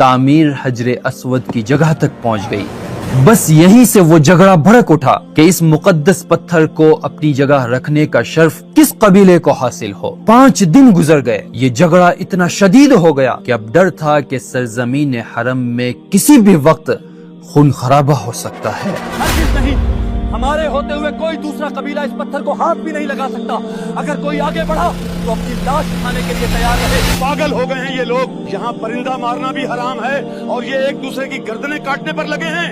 تعمیر حجر اسود کی جگہ تک پہنچ گئی۔ بس یہیں سے وہ جھگڑا بھڑک اٹھا کہ اس مقدس پتھر کو اپنی جگہ رکھنے کا شرف کس قبیلے کو حاصل ہو۔ 5 دن گزر گئے، یہ جھگڑا اتنا شدید ہو گیا کہ اب ڈر تھا کہ سرزمین حرم میں کسی بھی وقت خون خرابہ ہو سکتا ہے۔ ہرگز نہیں، ہمارے ہوتے ہوئے کوئی دوسرا قبیلہ اس پتھر کو ہاتھ بھی نہیں لگا سکتا۔ اگر کوئی آگے بڑھا تو اپنی لاش اٹھانے کے لیے تیار رہے۔ پاگل ہو گئے ہیں یہ لوگ، یہاں پرندہ مارنا بھی حرام ہے اور یہ ایک دوسرے کی گردنیں کاٹنے پر لگے ہیں۔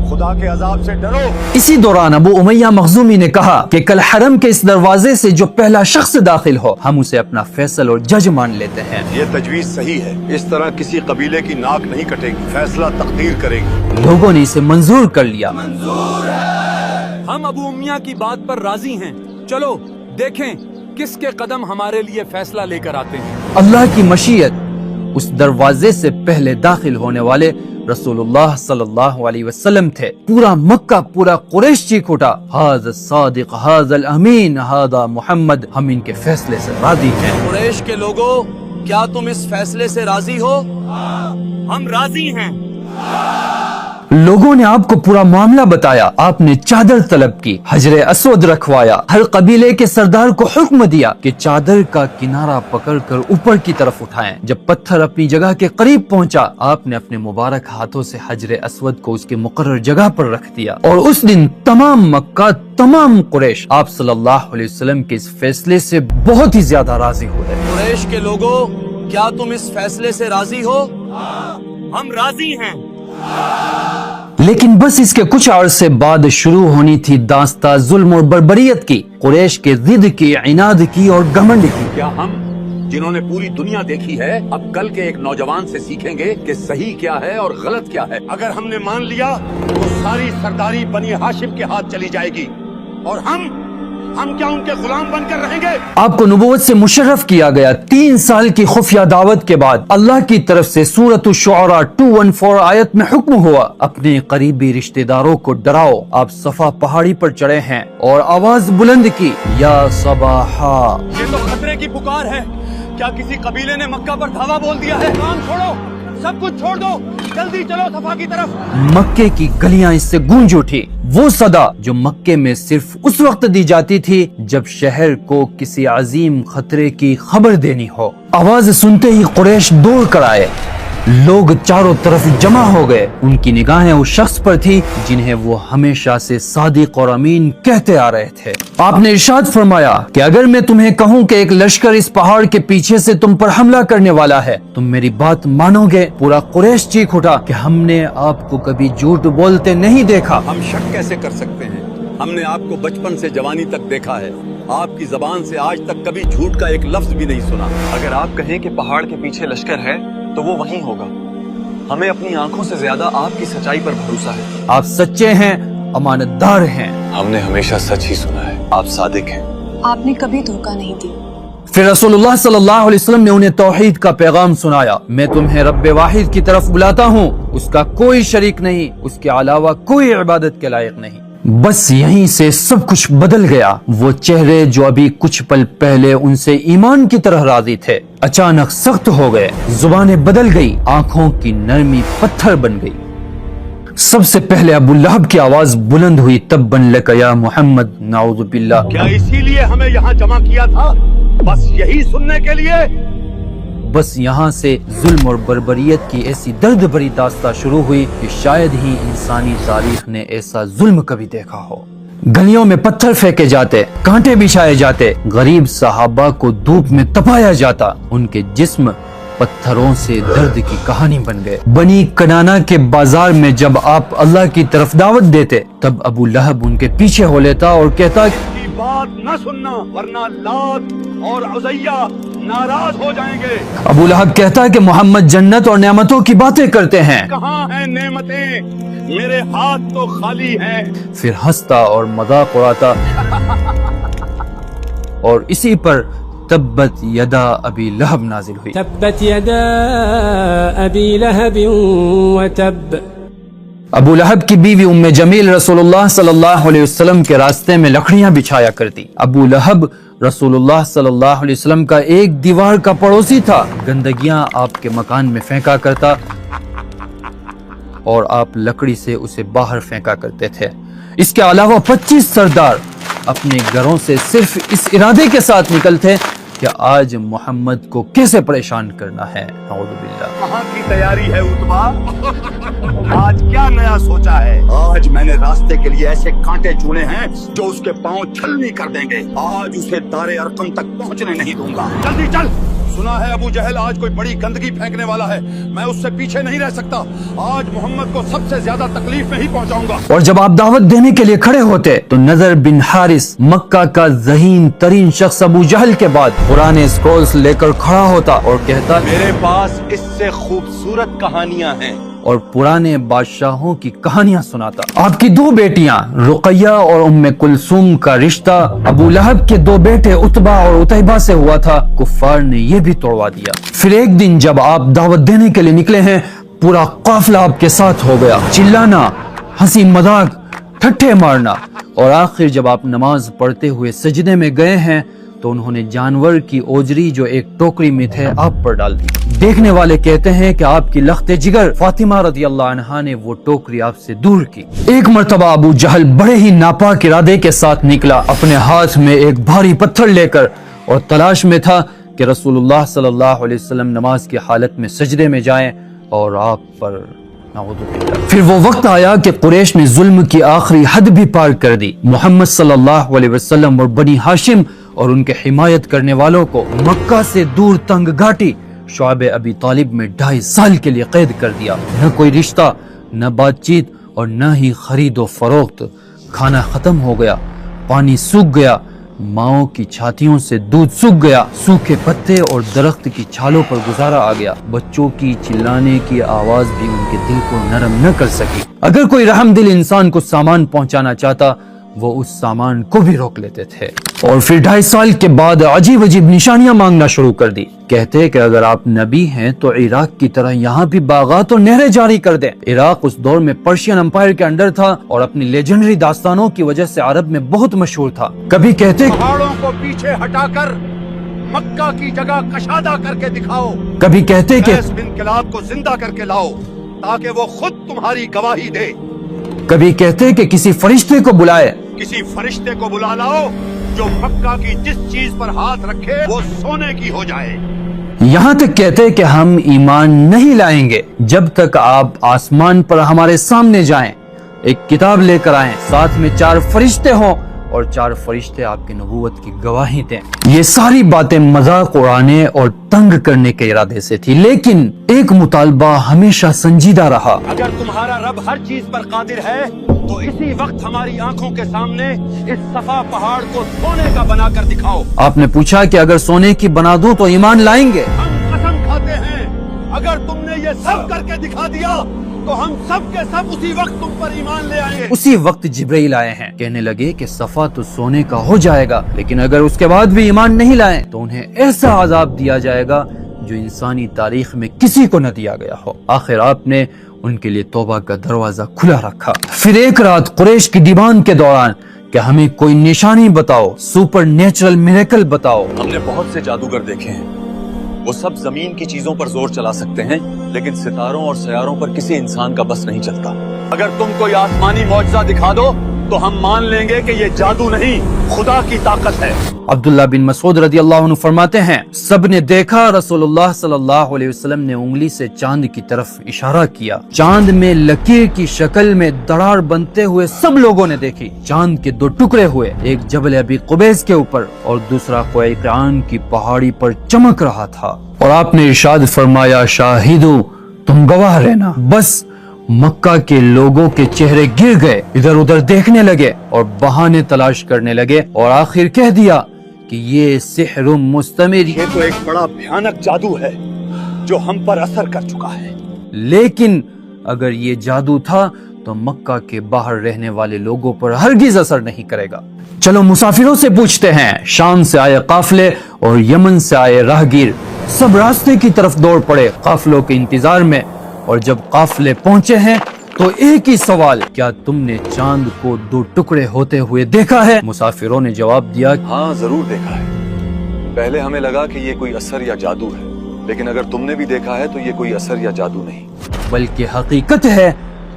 خدا کے عذاب سے ڈرو۔ اسی دوران ابو امیہ مخزومی نے کہا کہ کل حرم کے اس دروازے سے جو پہلا شخص داخل ہو ہم اسے اپنا فیصل اور جج مان لیتے ہیں۔ یہ تجویز صحیح ہے، اس طرح کسی قبیلے کی ناک نہیں کٹے گی، فیصلہ تقدیر کرے گی۔ لوگوں نے اسے منظور کر لیا۔ ہم ابو امیہ کی بات پر راضی ہیں، چلو دیکھیں کس کے قدم ہمارے لیے فیصلہ لے کر آتے ہیں۔ اللہ کی مشیت، اس دروازے سے پہلے داخل ہونے والے رسول اللہ صلی اللہ علیہ وسلم تھے۔ پورا مکہ، پورا قریش چیخ اٹھا، ھذا الصادق، ھذا الامین، ھذا محمد، ہم ان کے فیصلے سے راضی ہیں۔ قریش کے لوگوں، کیا تم اس فیصلے سے راضی ہو؟ ہم راضی ہیں۔ لوگوں نے آپ کو پورا معاملہ بتایا، آپ نے چادر طلب کی، حجر اسود رکھوایا، ہر قبیلے کے سردار کو حکم دیا کہ چادر کا کنارہ پکڑ کر اوپر کی طرف اٹھائیں۔ جب پتھر اپنی جگہ کے قریب پہنچا، آپ نے اپنے مبارک ہاتھوں سے حجر اسود کو اس کے مقرر جگہ پر رکھ دیا، اور اس دن تمام مکہ، تمام قریش آپ صلی اللہ علیہ وسلم کے اس فیصلے سے بہت ہی زیادہ راضی ہوئے۔ قریش کے لوگوں، کیا تم اس فیصلے سے راضی ہو؟ ہم راضی ہیں۔ لیکن بس اس کے کچھ عرصے بعد شروع ہونی تھی داستان ظلم اور بربریت کی، قریش کے ضد کی، عناد کی اور گھمنڈ کی۔ کیا ہم جنہوں نے پوری دنیا دیکھی ہے اب کل کے ایک نوجوان سے سیکھیں گے کہ صحیح کیا ہے اور غلط کیا ہے؟ اگر ہم نے مان لیا تو ساری سرداری بنی ہاشم کے ہاتھ چلی جائے گی، اور ہم کیا ان کے غلام بن کر رہیں گے؟ آپ کو نبوت سے مشرف کیا گیا۔ 3 سال کی خفیہ دعوت کے بعد اللہ کی طرف سے سورۃ الشعراء 214 آیت میں حکم ہوا، اپنے قریبی رشتہ داروں کو ڈراؤ۔ آپ صفا پہاڑی پر چڑھے ہیں اور آواز بلند کی، یا صباحا۔ یہ تو خطرے کی پکار ہے۔ کیا کسی قبیلے نے مکہ پر دھاوا بول دیا ہے؟ کام چھوڑو، سب کچھ چھوڑ دو، جلدی چلو صفا کی طرف۔ مکے کی گلیاں اس سے گونج اٹھی، وہ صدا جو مکے میں صرف اس وقت دی جاتی تھی جب شہر کو کسی عظیم خطرے کی خبر دینی ہو۔ آواز سنتے ہی قریش دوڑ کر آئے، لوگ چاروں طرف جمع ہو گئے۔ ان کی نگاہیں اس شخص پر تھی جنہیں وہ ہمیشہ سے صادق اور امین کہتے آ رہے تھے۔ آپ نے ارشاد فرمایا کہ اگر میں تمہیں کہوں کہ ایک لشکر اس پہاڑ کے پیچھے سے تم پر حملہ کرنے والا ہے، تم میری بات مانو گے؟ پورا قریش چیخ اٹھا کہ ہم نے آپ کو کبھی جھوٹ بولتے نہیں دیکھا۔ ہم شک کیسے کر سکتے ہیں؟ ہم نے آپ کو بچپن سے جوانی تک دیکھا ہے، آپ کی زبان سے آج تک کبھی جھوٹ کا ایک لفظ بھی نہیں سنا۔ اگر آپ کہیں کہ پہاڑ کے پیچھے لشکر ہے تو وہ وہیں ہوگا۔ ہمیں اپنی آنکھوں سے زیادہ آپ کی سچائی پر بھروسہ ہے۔ آپ سچے ہیں، امانت دار ہیں۔ ہم نے ہمیشہ سچ ہی سنا ہے، آپ صادق ہیں۔ آپ نے کبھی دھوکہ نہیں دی۔ پھر رسول اللہ صلی اللہ علیہ وسلم نے انہیں توحید کا پیغام سنایا، میں تمہیں رب واحد کی طرف بلاتا ہوں، اس کا کوئی شریک نہیں، اس کے علاوہ کوئی عبادت کے لائق نہیں۔ بس یہیں سے سب کچھ بدل گیا۔ وہ چہرے جو ابھی کچھ پل پہلے ان سے ایمان کی طرح راضی تھے اچانک سخت ہو گئے، زبانیں بدل گئی، آنکھوں کی نرمی پتھر بن گئی۔ سب سے پہلے ابو لہب کی آواز بلند ہوئی، تبا لک یا محمد، نعوذ باللہ۔ کیا اسی لیے ہمیں یہاں جمع کیا تھا؟ بس یہی سننے کے لیے؟ بس یہاں سے ظلم اور بربریت کی ایسی درد بھری داستان شروع ہوئی کہ شاید ہی انسانی تاریخ نے ایسا ظلم کبھی دیکھا ہو۔ گلیوں میں پتھر پھینکے جاتے، کانٹے بچھائے جاتے، غریب صحابہ کو دھوپ میں تپایا جاتا، ان کے جسم پتھروں سے درد کی کہانی بن گئے۔ بنی کنانا کے بازار میں جب آپ اللہ کی طرف دعوت دیتے تب ابو لہب ان کے پیچھے ہو لیتا اور کہتا کی بات نہ سننا ورنہ لات اور عزیہ ناراض ہو جائیں گے۔ ابو لہب کہتا کہ محمد جنت اور نعمتوں کی باتیں کرتے ہیں، کہاں ہیں نعمتیں؟ میرے ہاتھ تو خالی ہیں۔ پھر ہنستا اور مذاق اڑاتا اور اسی پر تبت یدا ابی لہب نازل ہوئی۔ تبت يدا أبي لهب وتب۔ ابو لہب کی بیوی ام جمیل رسول اللہ صلی اللہ علیہ وسلم کے راستے میں لکڑیاں بچھایا کرتی۔ ابو لہب رسول اللہ صلی اللہ علیہ وسلم کا ایک دیوار کا پڑوسی تھا، گندگیاں آپ کے مکان میں پھینکا کرتا اور آپ لکڑی سے اسے باہر پھینکا کرتے تھے۔ اس کے علاوہ 25 سردار اپنے گھروں سے صرف اس ارادے کے ساتھ نکلتے کہ آج محمد کو کیسے پریشان کرنا ہے۔ نعوذ باللہ۔ کہاں کی تیاری ہے اتبا؟ آج کیا نیا سوچا ہے؟ آج میں نے راستے کے لیے ایسے کانٹے چنے ہیں جو اس کے پاؤں چھلنی کر دیں گے۔ آج اسے دار ارقم تک پہنچنے نہیں دوں گا۔ جلدی چل۔ سنا ہے ابو جہل آج کوئی بڑی گندگی پھینکنے والا ہے، میں اس سے پیچھے نہیں رہ سکتا۔ آج محمد کو سب سے زیادہ تکلیف میں ہی پہنچاؤں گا۔ اور جب آپ دعوت دینے کے لیے کھڑے ہوتے تو نضر بن حارث، مکہ کا ذہین ترین شخص ابو جہل کے بعد پرانے اسکرولز لے کر کھڑا ہوتا اور کہتا، میرے پاس اس سے خوبصورت کہانیاں ہیں، اور پرانے بادشاہوں کی کہانیاں سناتا۔ آپ کی 2 بیٹیاں رقیہ اور ام کلثوم کا رشتہ ابو لہب کے 2 بیٹے عتبہ اور عتیبہ سے ہوا تھا، کفار نے یہ بھی توڑوا دیا۔ پھر ایک دن جب آپ دعوت دینے کے لیے نکلے ہیں، پورا قافلہ آپ کے ساتھ ہو گیا، چلانا، ہنسی مذاق، ٹھٹھے مارنا، اور آخر جب آپ نماز پڑھتے ہوئے سجدے میں گئے ہیں تو انہوں نے جانور کی اوجری جو ایک ٹوکری میں تھے آپ پر ڈال دی۔ دیکھنے والے کہتے ہیں کہ آپ کی لخت جگر فاطمہ رضی اللہ عنہا نے وہ ٹوکری آپ سے دور کی۔ ایک مرتبہ ابو جہل بڑے ہی ناپاک ارادے کے ساتھ نکلا، اپنے ہاتھ میں ایک بھاری پتھر لے کر، اور تلاش میں تھا کہ رسول اللہ صلی اللہ علیہ وسلم نماز کی حالت میں سجدے میں جائیں اور آپ پر نعوذ باللہ۔ پھر وہ وقت آیا کہ قریش نے ظلم کی آخری حد بھی پار کر دی۔ محمد صلی اللہ علیہ وسلم اور بنی ہاشم اور ان کے حمایت کرنے والوں کو مکہ سے دور تنگ گھاٹی شعب ابی طالب میں 2.5 سال کے لیے قید کر دیا۔ نہ کوئی رشتہ، نہ بات چیت، اور نہ ہی خرید و فروخت۔ کھانا ختم ہو گیا، پانی سوکھ گیا، ماؤں کی چھاتیوں سے دودھ سوکھ گیا، سوکھے پتے اور درخت کی چھالوں پر گزارا آ گیا۔ بچوں کی چلانے کی آواز بھی ان کے دل کو نرم نہ کر سکی۔ اگر کوئی رحم دل انسان کو سامان پہنچانا چاہتا، وہ اس سامان کو بھی روک لیتے تھے۔ اور پھر 2.5 سال کے بعد عجیب عجیب نشانیاں مانگنا شروع کر دی۔ کہتے کہ اگر آپ نبی ہیں تو عراق کی طرح یہاں بھی باغات اور نہریں جاری کر دیں۔ عراق اس دور میں پرشین امپائر کے انڈر تھا اور اپنی لیجنڈری داستانوں کی وجہ سے عرب میں بہت مشہور تھا۔ کبھی کہتے پہاڑوں کو پیچھے ہٹا کر مکہ کی جگہ کشادہ کر کے دکھاؤ، کبھی کہتے کہ قیس بن کلاب کو زندہ کر کے لاؤ تاکہ وہ خود تمہاری گواہی دے۔ کبھی کہتے کہ کسی فرشتے کو بلائے، کسی فرشتے کو بلا لاؤ جو مکہ کی جس چیز پر ہاتھ رکھے وہ سونے کی ہو جائے۔ یہاں تک کہتے کہ ہم ایمان نہیں لائیں گے جب تک آپ آسمان پر ہمارے سامنے جائیں، ایک کتاب لے کر آئیں، ساتھ میں 4 فرشتے ہوں اور 4 فرشتے آپ کی نبوت کی گواہی دیں۔ یہ ساری باتیں مذاق اڑانے اور تنگ کرنے کے ارادے سے تھی، لیکن ایک مطالبہ ہمیشہ سنجیدہ رہا۔ اگر تمہارا رب ہر چیز پر قادر ہے تو اسی وقت ہماری آنکھوں کے سامنے اس صفا پہاڑ کو سونے کا بنا کر دکھاؤ۔ آپ نے پوچھا کہ اگر سونے کی بنا دوں تو ایمان لائیں گے؟ ہم قسم کھاتے ہیں اگر تم نے یہ سب کر کے دکھا دیا تو ہم سب کے سب اسی وقت تم پر ایمان لے آئیں گے۔ اسی وقت جبرائیل آئے ہیں، کہنے لگے کہ صفا تو سونے کا ہو جائے گا، لیکن اگر اس کے بعد بھی ایمان نہیں لائیں تو انہیں ایسا عذاب دیا جائے گا جو انسانی تاریخ میں کسی کو نہ دیا گیا ہو۔ آخر آپ نے ان کے لیے توبہ کا دروازہ کھلا رکھا۔ پھر ایک رات قریش کی دیوان کے دوران کہ ہمیں کوئی نشانی بتاؤ، سپر نیچرل میریکل بتاؤ۔ ہم نے بہت سے جادوگر دیکھے ہیں، وہ سب زمین کی چیزوں پر زور چلا سکتے ہیں، لیکن ستاروں اور سیاروں پر کسی انسان کا بس نہیں چلتا۔ اگر تم کوئی آسمانی معجزہ دکھا دو تو ہم مان لیں گے کہ یہ جادو نہیں، خدا کی طاقت ہے۔ عبداللہ بن مسعود رضی اللہ عنہ فرماتے ہیں، سب نے دیکھا رسول اللہ صلی اللہ علیہ وسلم نے انگلی سے چاند کی طرف اشارہ کیا۔ چاند میں لکیر کی شکل میں دراڑ بنتے ہوئے سب لوگوں نے دیکھی۔ چاند کے 2 ٹکڑے ہوئے، ایک جبل ابی قبیس کے اوپر اور دوسرا قیقعان کی پہاڑی پر چمک رہا تھا، اور آپ نے ارشاد فرمایا، شاہدو، تم گواہ رہنا۔ بس مکہ کے لوگوں کے چہرے گر گئے، ادھر ادھر دیکھنے لگے اور بہانے تلاش کرنے لگے، اور آخر کہہ دیا کہ یہ سحر مستمر۔ یہ تو ایک بڑا بھیانک جادو ہے جو ہم پر اثر کر چکا ہے۔ لیکن اگر یہ جادو تھا تو مکہ کے باہر رہنے والے لوگوں پر ہرگز اثر نہیں کرے گا۔ چلو مسافروں سے پوچھتے ہیں، شام سے آئے قافلے اور یمن سے آئے راہگیر سب راستے کی طرف دوڑ پڑے قافلوں کے انتظار میں، اور جب قافلے پہنچے ہیں تو ایک ہی سوال، کیا تم نے چاند کو 2 ٹکڑے ہوتے ہوئے دیکھا ہے؟ مسافروں نے جواب دیا، ہاں ضرور دیکھا ہے۔ پہلے ہمیں لگا کہ یہ کوئی اثر یا جادو ہے، لیکن اگر تم نے بھی دیکھا ہے تو یہ کوئی اثر یا جادو نہیں، بلکہ حقیقت ہے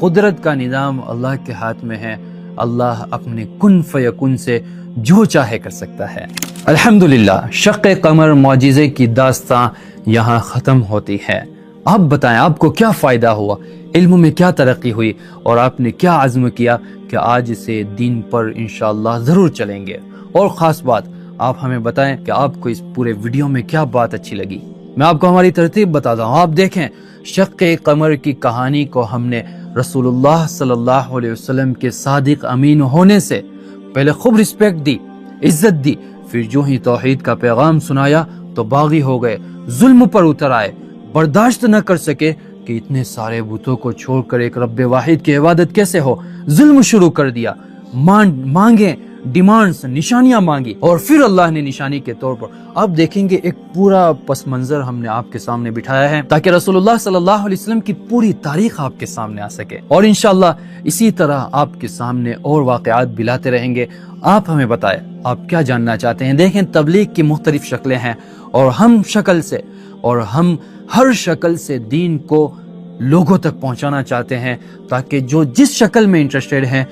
قدرت کا نظام اللہ کے ہاتھ میں ہے. اللہ اپنے کن فیکن سے جو چاہے کر سکتا ہے. الحمدللہ شق قمر معجزے کی داستاں یہاں ختم ہوتی ہے. آپ بتائیں آپ کو کیا فائدہ ہوا، علم میں کیا ترقی ہوئی، اور آپ نے کیا عزم کیا کہ آج سے دین پر انشاءاللہ ضرور چلیں گے. اور خاص بات آپ ہمیں بتائیں کہ آپ کو اس پورے ویڈیو میں کیا بات اچھی لگی. میں آپ کو ہماری ترتیب بتاتا ہوں. آپ دیکھیں شق قمر کی کہانی کو ہم نے رسول اللہ صلی اللہ علیہ وسلم کے صادق امین ہونے سے پہلے خوب رسپیکٹ دی، عزت دی. پھر جو ہی توحید کا پیغام سنایا تو باغی ہو گئے، ظلم پر اتر آئے، برداشت نہ کر سکے کہ اتنے سارے بتوں کو چھوڑ کر ایک رب واحد کی عبادت کیسے ہو. ظلم شروع کر دیا، مانگیں ڈیمانڈز، نشانیاں مانگی، اور پھر اللہ نے نشانی کے طور پر آپ دیکھیں گے ایک پورا پس منظر ہم نے آپ کے سامنے بٹھایا ہے تاکہ رسول اللہ صلی اللہ علیہ وسلم کی پوری تاریخ آپ کے سامنے آ سکے. اور انشاءاللہ اسی طرح آپ کے سامنے اور واقعات بھی لاتے رہیں گے. آپ ہمیں بتائیں آپ کیا جاننا چاہتے ہیں. دیکھیں تبلیغ کی مختلف شکلیں ہیں، اور ہم ہر شکل سے دین کو لوگوں تک پہنچانا چاہتے ہیں تاکہ جو جس شکل میں انٹرسٹیڈ ہیں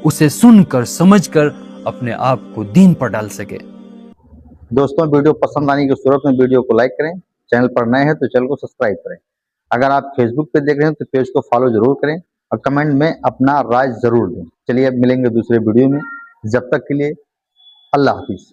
اسے سن کر سمجھ کر اپنے آپ کو دین پر ڈال سکے. دوستوں ویڈیو پسند آنے کی صورت میں ویڈیو کو لائک کریں، چینل پر نئے ہیں تو چینل کو سبسکرائب کریں. اگر آپ فیس بک پہ دیکھ رہے ہیں تو پیج کو فالو ضرور کریں اور کمنٹ میں اپنا رائے ضرور دیں. چلیے اب ملیں گے دوسرے ویڈیو میں، جب تک کے لیے اللہ حافظ.